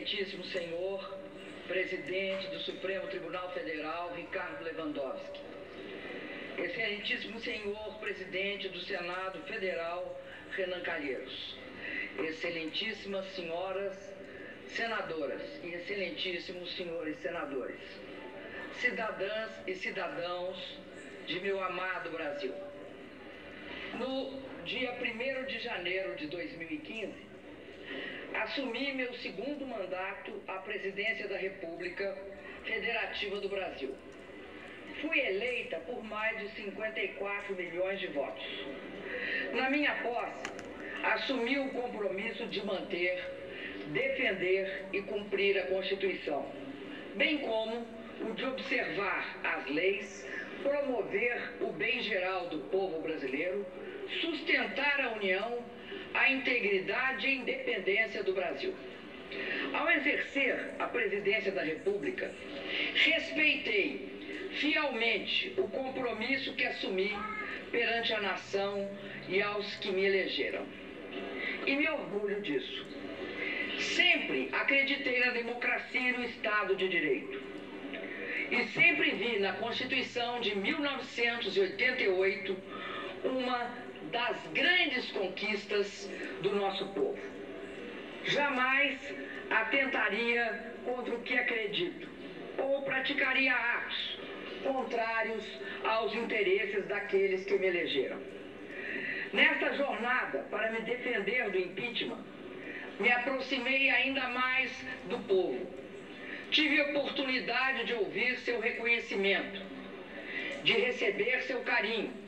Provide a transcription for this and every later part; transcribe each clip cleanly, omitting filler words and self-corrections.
Excelentíssimo senhor presidente do Supremo Tribunal Federal, Ricardo Lewandowski. Excelentíssimo senhor presidente do Senado Federal, Renan Calheiros. Excelentíssimas senhoras senadoras e excelentíssimos senhores senadores. Cidadãs e cidadãos de meu amado Brasil. No dia 1º de janeiro de 2015, assumi meu segundo mandato à presidência da República Federativa do Brasil. Fui eleita por mais de 54 milhões de votos. Na minha posse, assumi o compromisso de manter, defender e cumprir a Constituição, bem como o de observar as leis, promover o bem geral do povo brasileiro, sustentar a união, a integridade e a independência do Brasil. Ao exercer a presidência da República, respeitei fielmente o compromisso que assumi perante a nação e aos que me elegeram. E me orgulho disso. Sempre acreditei na democracia e no Estado de Direito. E sempre vi na Constituição de 1988 uma das grandes conquistas do nosso povo. Jamais atentaria contra o que acredito ou praticaria atos contrários aos interesses daqueles que me elegeram. Nesta jornada para me defender do impeachment, me aproximei ainda mais do povo. Tive a oportunidade de ouvir seu reconhecimento, de receber seu carinho.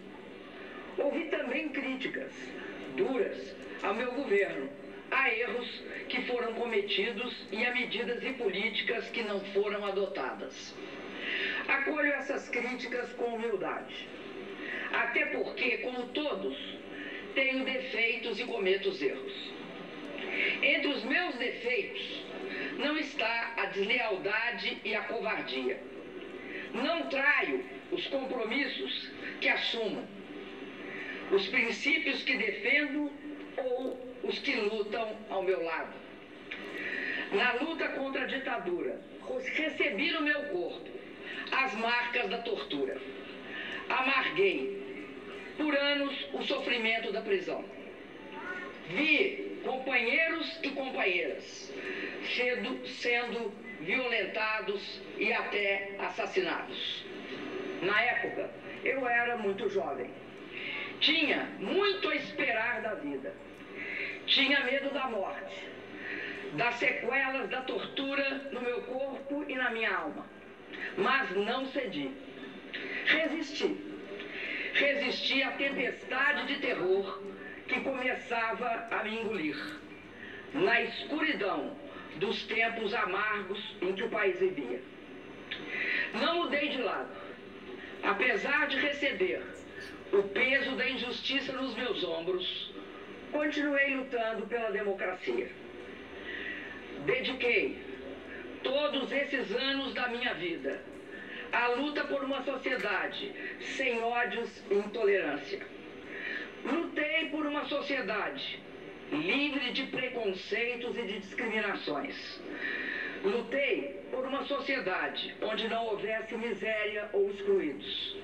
Ouvi também críticas duras ao meu governo, a erros que foram cometidos e a medidas e políticas que não foram adotadas. Acolho essas críticas com humildade, até porque, como todos, tenho defeitos e cometo erros. Entre os meus defeitos não está a deslealdade e a covardia. Não traio os compromissos que assumo, os princípios que defendo ou os que lutam ao meu lado. Na luta contra a ditadura, recebi no meu corpo as marcas da tortura. Amarguei por anos o sofrimento da prisão. Vi companheiros e companheiras sendo violentados e até assassinados. Na época, eu era muito jovem. Tinha muito a esperar da vida. Tinha medo da morte, das sequelas da tortura no meu corpo e na minha alma. Mas não cedi. Resisti. Resisti à tempestade de terror que começava a me engolir. Na escuridão dos tempos amargos em que o país vivia. Não mudei de lado. Apesar de receber o peso da injustiça nos meus ombros, continuei lutando pela democracia. Dediquei todos esses anos da minha vida à luta por uma sociedade sem ódios e intolerância. Lutei por uma sociedade livre de preconceitos e de discriminações. Lutei por uma sociedade onde não houvesse miséria ou excluídos.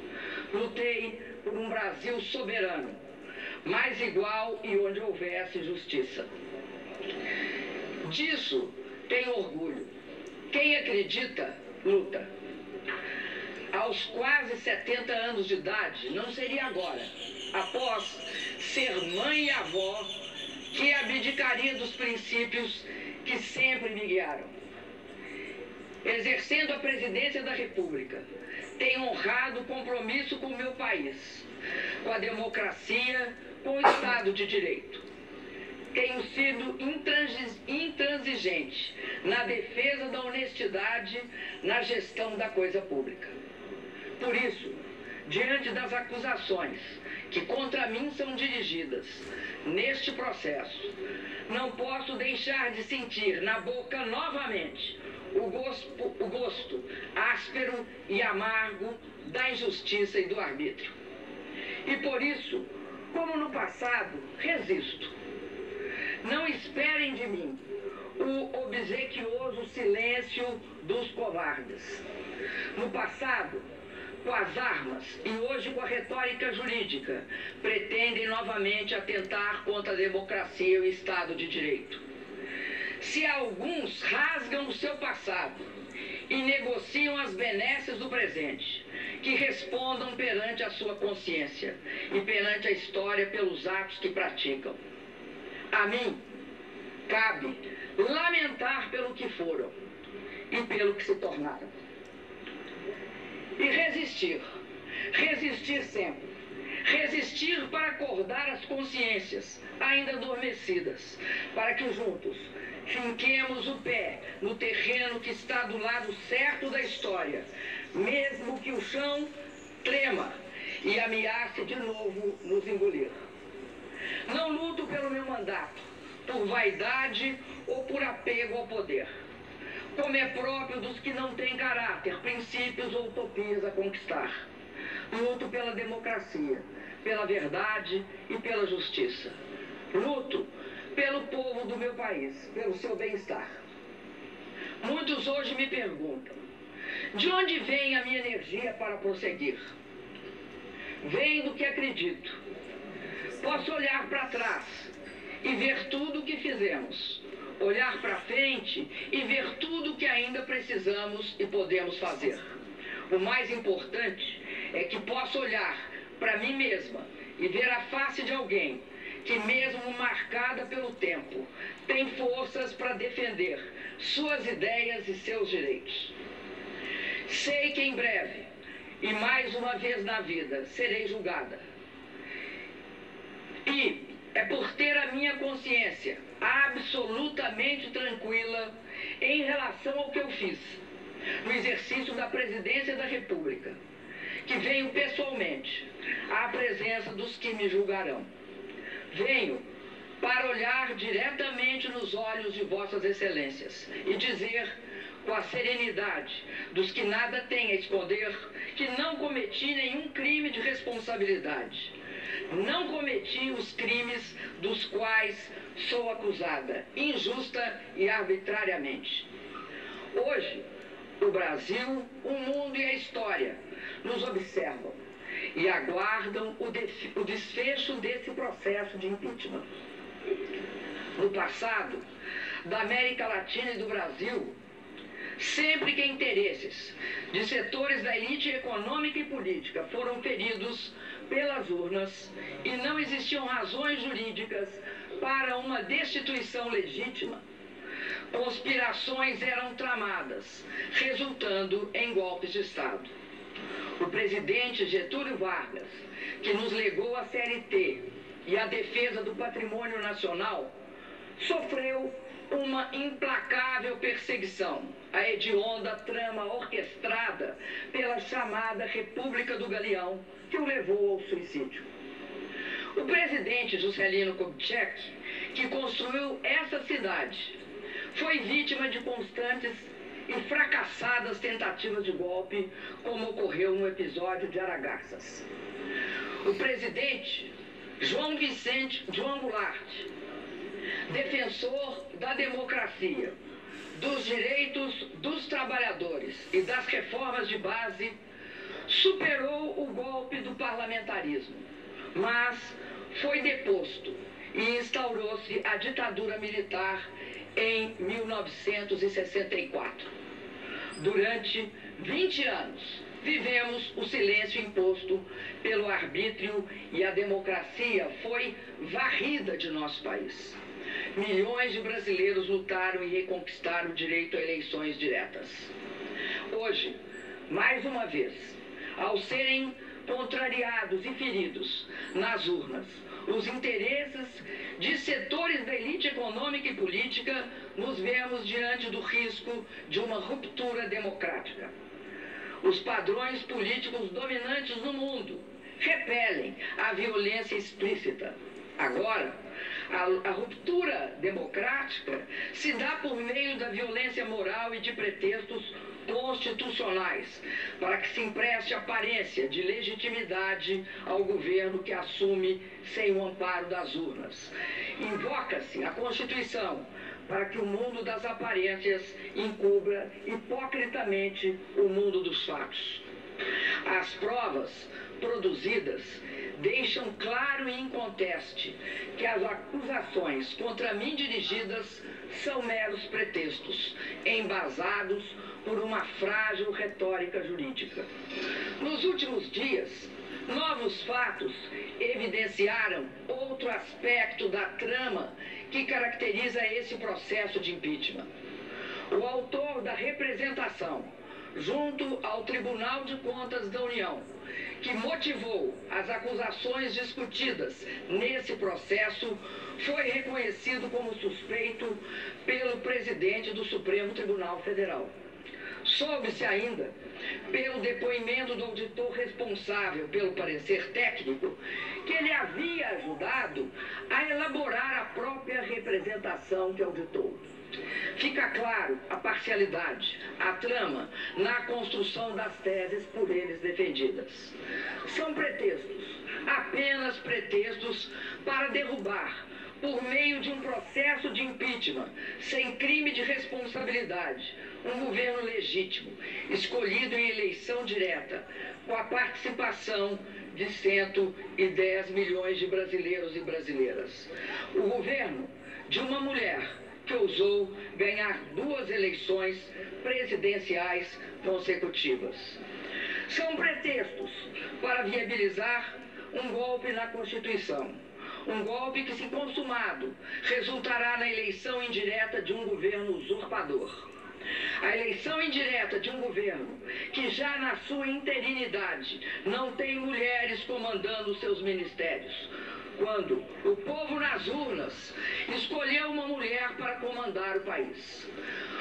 Lutei por um Brasil soberano, mais igual e onde houvesse justiça. Disso tenho orgulho. Quem acredita, luta. Aos quase 70 anos de idade, não seria agora, após ser mãe e avó, que abdicaria dos princípios que sempre me guiaram. Exercendo a presidência da República, tenho honrado o compromisso com o meu país, com a democracia, com o Estado de Direito. Tenho sido intransigente na defesa da honestidade na gestão da coisa pública. Por isso, diante das acusações que contra mim são dirigidas neste processo, não posso deixar de sentir na boca novamente o gosto áspero e amargo da injustiça e do arbítrio. E por isso, como no passado, resisto. Não esperem de mim o obsequioso silêncio dos covardes. No passado, com as armas e hoje com a retórica jurídica, pretendem novamente atentar contra a democracia e o Estado de Direito. Se alguns rasgam o seu passado e negociam as benesses do presente, que respondam perante a sua consciência e perante a história pelos atos que praticam. A mim, cabe lamentar pelo que foram e pelo que se tornaram. E resistir. Resistir sempre. Resistir para acordar as consciências ainda adormecidas, para que juntos finquemos o pé no terreno que está do lado certo da história, mesmo que o chão trema e ameace de novo nos engolir. Não luto pelo meu mandato, por vaidade ou por apego ao poder, como é próprio dos que não têm caráter, princípios ou utopias a conquistar. Luto pela democracia, pela verdade e pela justiça. Luto pelo povo do meu país, pelo seu bem-estar. Muitos hoje me perguntam, de onde vem a minha energia para prosseguir? Vem do que acredito. Posso olhar para trás e ver tudo o que fizemos, olhar para frente e ver tudo o que ainda precisamos e podemos fazer. O mais importante é que posso olhar para mim mesma e ver a face de alguém que, mesmo marcada pelo tempo, tem forças para defender suas ideias e seus direitos. Sei que em breve, e mais uma vez na vida, serei julgada. E é por ter a minha consciência absolutamente tranquila em relação ao que eu fiz no exercício da presidência da República, que venho pessoalmente à presença dos que me julgarão. Venho para olhar diretamente nos olhos de vossas excelências e dizer com a serenidade dos que nada têm a esconder que não cometi nenhum crime de responsabilidade. Não cometi os crimes dos quais sou acusada, injusta e arbitrariamente. Hoje, o Brasil, o mundo e a história nos observam e aguardam o desfecho desse processo de impeachment. No passado, da América Latina e do Brasil, sempre que interesses de setores da elite econômica e política foram feridos pelas urnas e não existiam razões jurídicas para uma destituição legítima, conspirações eram tramadas, resultando em golpes de Estado. O presidente Getúlio Vargas, que nos legou a CLT e a defesa do patrimônio nacional, sofreu uma implacável perseguição, a hedionda trama orquestrada pela chamada República do Galeão, que o levou ao suicídio. O presidente Juscelino Kubitschek, que construiu essa cidade, foi vítima de constantes e fracassadas tentativas de golpe, como ocorreu no episódio de Aragarças. O presidente João Goulart, defensor da democracia, dos direitos dos trabalhadores e das reformas de base, superou o golpe do parlamentarismo, mas foi deposto e instaurou-se a ditadura militar em 1964. Durante 20 anos, vivemos o silêncio imposto pelo arbítrio e a democracia foi varrida de nosso país. Milhões de brasileiros lutaram e reconquistaram o direito a eleições diretas. Hoje, mais uma vez, ao serem contrariados e feridos nas urnas os interesses de setores da elite econômica e política, nos vemos diante do risco de uma ruptura democrática. Os padrões políticos dominantes no mundo repelem a violência explícita. Agora, a ruptura democrática se dá por meio da violência moral e de pretextos constitucionais, para que se empreste aparência de legitimidade ao governo que assume sem o amparo das urnas. Invoca-se a Constituição para que o mundo das aparências encubra hipocritamente o mundo dos fatos. As provas produzidas deixam claro e inconteste que as acusações contra mim dirigidas são meros pretextos, embasados por uma frágil retórica jurídica. Nos últimos dias, novos fatos evidenciaram outro aspecto da trama que caracteriza esse processo de impeachment. O autor da representação, junto ao Tribunal de Contas da União, que motivou as acusações discutidas nesse processo, foi reconhecido como suspeito pelo presidente do Supremo Tribunal Federal. Soube-se ainda, pelo depoimento do auditor responsável pelo parecer técnico, que ele havia ajudado a elaborar a própria representação que auditou. Fica claro a parcialidade, a trama na construção das teses por eles defendidas. São pretextos, apenas pretextos para derrubar, por meio de um processo de impeachment, sem crime de responsabilidade, um governo legítimo, escolhido em eleição direta, com a participação de 110 milhões de brasileiros e brasileiras. O governo de uma mulher que ousou ganhar 2 eleições presidenciais consecutivas. São pretextos para viabilizar um golpe na Constituição. Um golpe que, se consumado, resultará na eleição indireta de um governo usurpador. A eleição indireta de um governo que já na sua interinidade não tem mulheres comandando seus ministérios, quando o povo nas urnas escolheu uma mulher para comandar o país.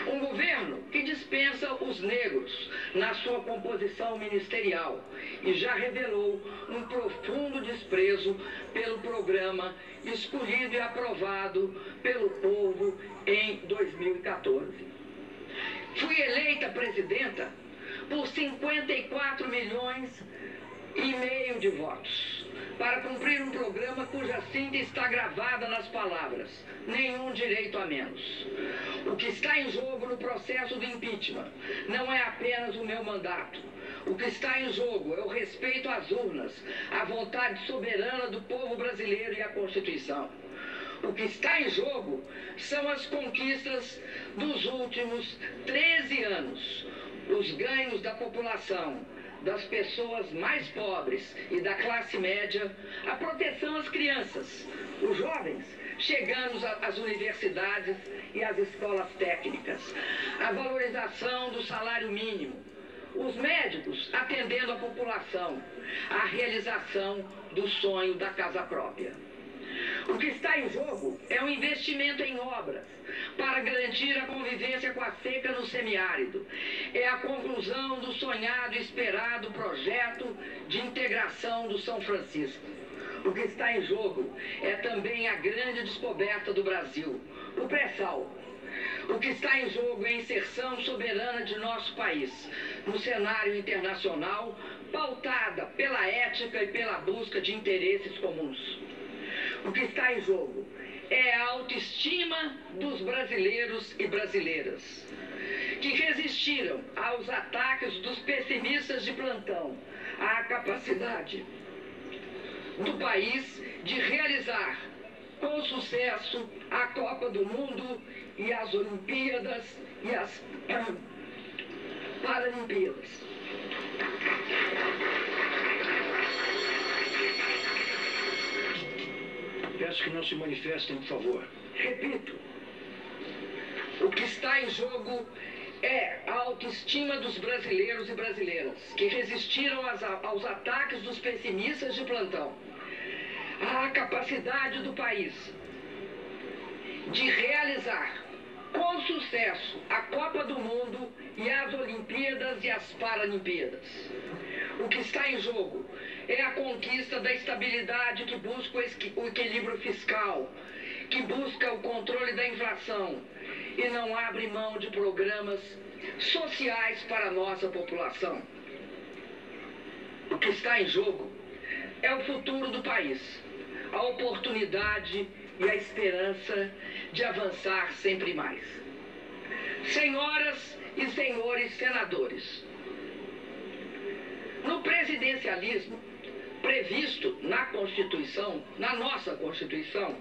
Um governo que dispensa os negros na sua composição ministerial e já revelou um profundo desprezo pelo programa escolhido e aprovado pelo povo em 2014. Fui eleita presidenta por 54 milhões e meio de votos, para cumprir um programa cuja síntese está gravada nas palavras: nenhum direito a menos. O que está em jogo no processo do impeachment não é apenas o meu mandato. O que está em jogo é o respeito às urnas, à vontade soberana do povo brasileiro e à Constituição. O que está em jogo são as conquistas dos últimos 13 anos, os ganhos da população, das pessoas mais pobres e da classe média, a proteção às crianças, os jovens chegando às universidades e às escolas técnicas, a valorização do salário mínimo, os médicos atendendo a população, a realização do sonho da casa própria. O que está em jogo é um investimento em obras para garantir a convivência com a seca no semiárido. É a conclusão do sonhado e esperado projeto de integração do São Francisco. O que está em jogo é também a grande descoberta do Brasil, o pré-sal. O que está em jogo é a inserção soberana de nosso país no cenário internacional, pautada pela ética e pela busca de interesses comuns. O que está em jogo é a autoestima dos brasileiros e brasileiras, que resistiram aos ataques dos pessimistas de plantão, à capacidade do país de realizar com sucesso a Copa do Mundo e as Olimpíadas e as Paralimpíadas. Peço que não se manifestem, por favor. Repito, o que está em jogo é a autoestima dos brasileiros e brasileiras, que resistiram aos ataques dos pessimistas de plantão, a capacidade do país de realizar com sucesso a Copa do Mundo e as Olimpíadas e as Paralimpíadas. O que está em jogo é a conquista da estabilidade que busca o equilíbrio fiscal, que busca o controle da inflação e não abre mão de programas sociais para a nossa população. O que está em jogo é o futuro do país, a oportunidade e a esperança de avançar sempre mais. Senhoras e senhores senadores, no presidencialismo previsto na Constituição, na nossa Constituição,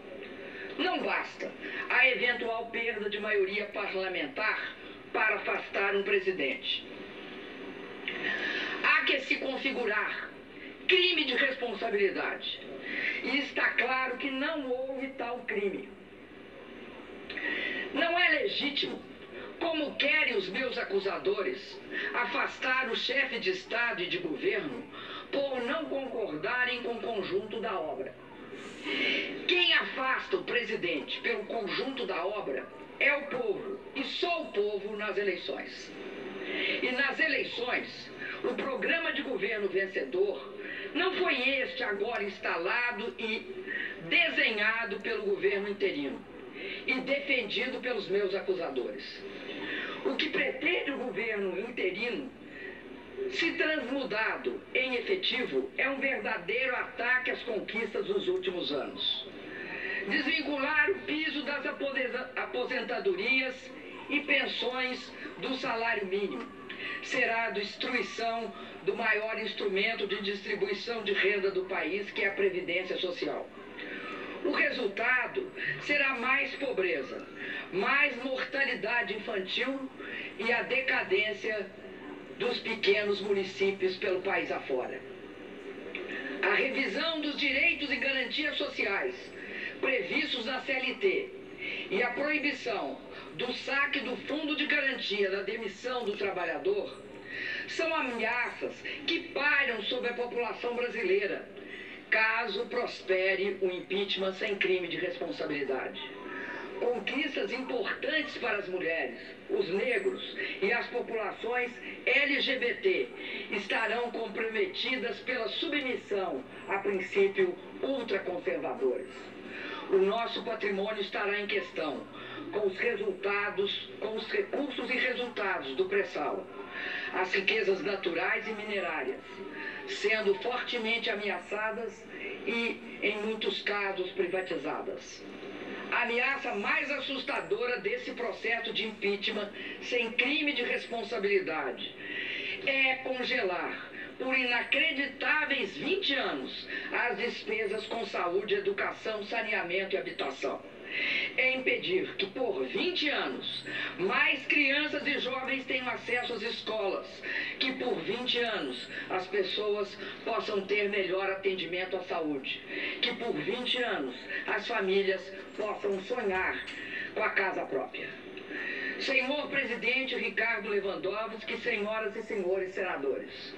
não basta a eventual perda de maioria parlamentar para afastar um presidente. Há que se configurar crime de responsabilidade. E está claro que não houve tal crime. Não é legítimo, como querem os meus acusadores, afastar o chefe de Estado e de governo por não concordarem com o conjunto da obra. Quem afasta o presidente pelo conjunto da obra é o povo, e só o povo nas eleições. E nas eleições, o programa de governo vencedor não foi este agora instalado e desenhado pelo governo interino e defendido pelos meus acusadores. O que pretende o governo interino, se transmudado em efetivo, é um verdadeiro ataque às conquistas dos últimos anos. Desvincular o piso das aposentadorias e pensões do salário mínimo será a destruição do maior instrumento de distribuição de renda do país, que é a Previdência Social. O resultado será mais pobreza, mais mortalidade infantil e a decadência dos pequenos municípios pelo país afora. A revisão dos direitos e garantias sociais previstos na CLT e a proibição do saque do Fundo de Garantia da demissão do trabalhador são ameaças que pairam sobre a população brasileira, caso prospere o impeachment sem crime de responsabilidade. Conquistas importantes para as mulheres, os negros e as populações LGBT estarão comprometidas pela submissão a princípios ultraconservadores. O nosso patrimônio estará em questão, com os recursos e resultados do pré-sal, as riquezas naturais e minerárias, sendo fortemente ameaçadas e, em muitos casos, privatizadas. A ameaça mais assustadora desse processo de impeachment sem crime de responsabilidade é congelar por inacreditáveis 20 anos as despesas com saúde, educação, saneamento e habitação. É impedir que por 20 anos mais crianças e jovens tenham acesso às escolas, que por 20 anos as pessoas possam ter melhor atendimento à saúde, que por 20 anos as famílias possam sonhar com a casa própria. Senhor presidente Ricardo Lewandowski, senhoras e senhores senadores,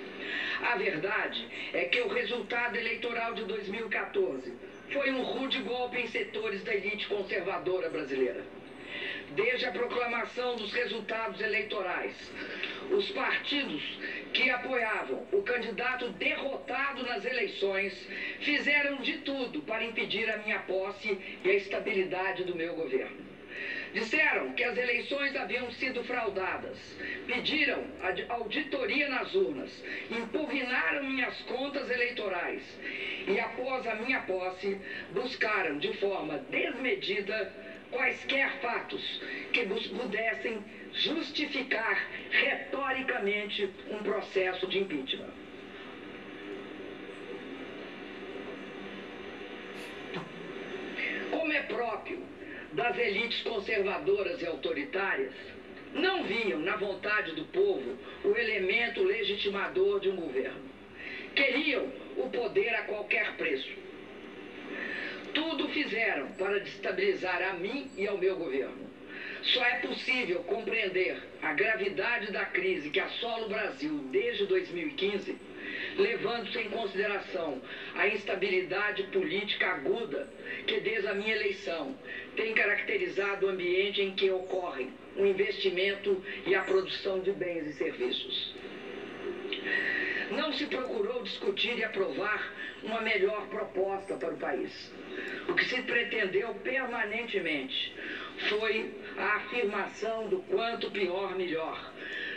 a verdade é que o resultado eleitoral de 2014 foi um rude golpe em setores da elite conservadora brasileira. Desde a proclamação dos resultados eleitorais, os partidos que apoiavam o candidato derrotado nas eleições fizeram de tudo para impedir a minha posse e a estabilidade do meu governo. Disseram que as eleições haviam sido fraudadas, pediram auditoria nas urnas, impugnaram minhas contas eleitorais e, após a minha posse, buscaram de forma desmedida quaisquer fatos que pudessem justificar retoricamente um processo de impeachment. Como é próprio das elites conservadoras e autoritárias, não viam na vontade do povo o elemento legitimador de um governo. Queriam o poder a qualquer preço. Tudo fizeram para destabilizar a mim e ao meu governo. Só é possível compreender a gravidade da crise que assola o Brasil desde 2015, levando-se em consideração a instabilidade política aguda que, desde a minha eleição, tem caracterizado o ambiente em que ocorrem o investimento e a produção de bens e serviços. Não se procurou discutir e aprovar uma melhor proposta para o país. O que se pretendeu permanentemente foi a afirmação do quanto pior, melhor,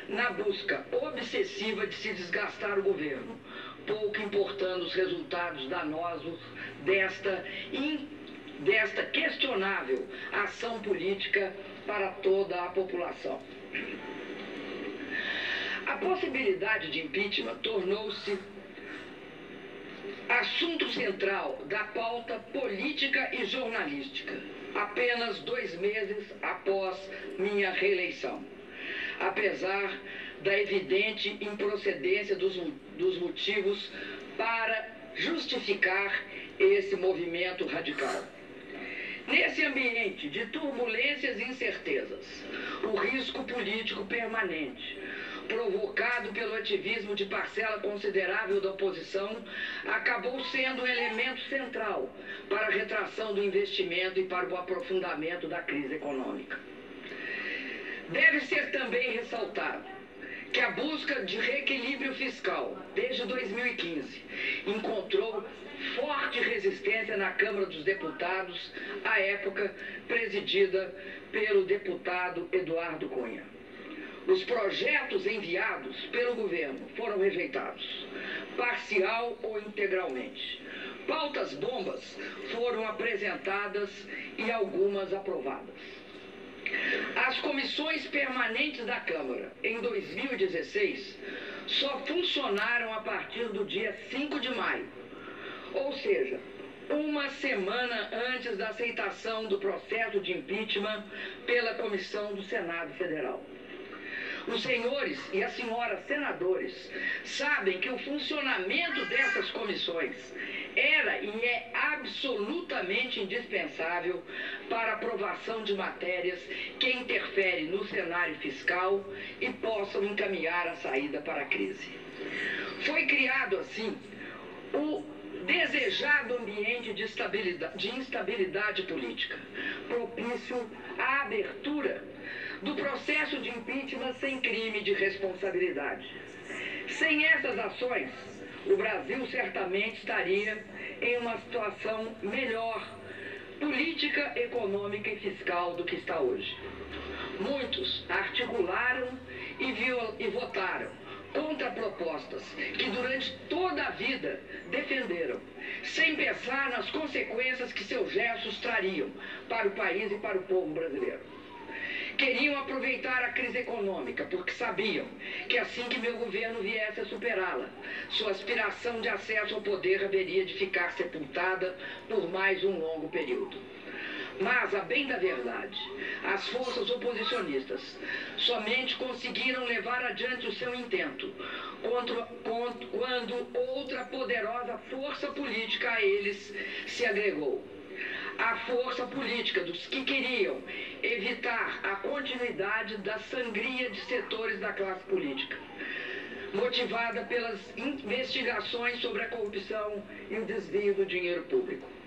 na busca obsessiva de se desgastar o governo, pouco importando os resultados danosos desta desta questionável ação política para toda a população. A possibilidade de impeachment tornou-se assunto central da pauta política e jornalística, apenas 2 meses após minha reeleição, apesar da evidente improcedência dos motivos para justificar esse movimento radical. Nesse ambiente de turbulências e incertezas, o risco político permanente, provocado pelo ativismo de parcela considerável da oposição, acabou sendo um elemento central para a retração do investimento e para o aprofundamento da crise econômica. Deve ser também ressaltado que a busca de reequilíbrio fiscal, desde 2015, encontrou forte resistência na Câmara dos Deputados, à época presidida pelo deputado Eduardo Cunha. Os projetos enviados pelo governo foram rejeitados, parcial ou integralmente. Pautas bombas foram apresentadas e algumas aprovadas. As comissões permanentes da Câmara, em 2016, só funcionaram a partir do dia 5 de maio, ou seja, uma semana antes da aceitação do processo de impeachment pela Comissão do Senado Federal. Os senhores e as senhoras senadores sabem que o funcionamento dessas comissões era e é absolutamente indispensável para a aprovação de matérias que interferem no cenário fiscal e possam encaminhar a saída para a crise. Foi criado, assim, o desejado ambiente de instabilidade política, propício à abertura do processo de impeachment sem crime de responsabilidade. Sem essas ações, o Brasil certamente estaria em uma situação melhor, política, econômica e fiscal do que está hoje. Muitos articularam e votaram contra propostas que durante toda a vida defenderam, sem pensar nas consequências que seus gestos trariam para o país e para o povo brasileiro. Queriam aproveitar a crise econômica, porque sabiam que assim que meu governo viesse a superá-la, sua aspiração de acesso ao poder haveria de ficar sepultada por mais um longo período. Mas, a bem da verdade, as forças oposicionistas somente conseguiram levar adiante o seu intento quando outra poderosa força política a eles se agregou. A força política dos que queriam evitar a continuidade da sangria de setores da classe política, motivada pelas investigações sobre a corrupção e o desvio do dinheiro público.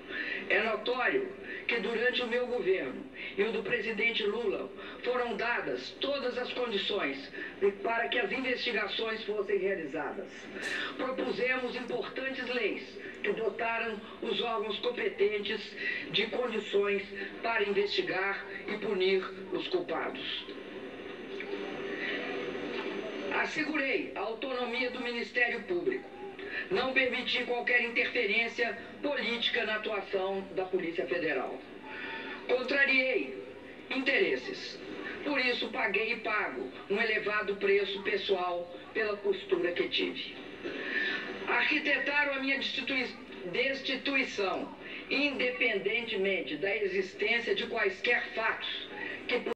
É notório que durante o meu governo e o do presidente Lula foram dadas todas as condições para que as investigações fossem realizadas. Propusemos importantes leis que dotaram os órgãos competentes de condições para investigar e punir os culpados. Assegurei a autonomia do Ministério Público. Não permiti qualquer interferência política na atuação da Polícia Federal. Contrariei interesses. Por isso, paguei e pago um elevado preço pessoal pela postura que tive. Arquitetaram a minha destituição, independentemente da existência de quaisquer fatos que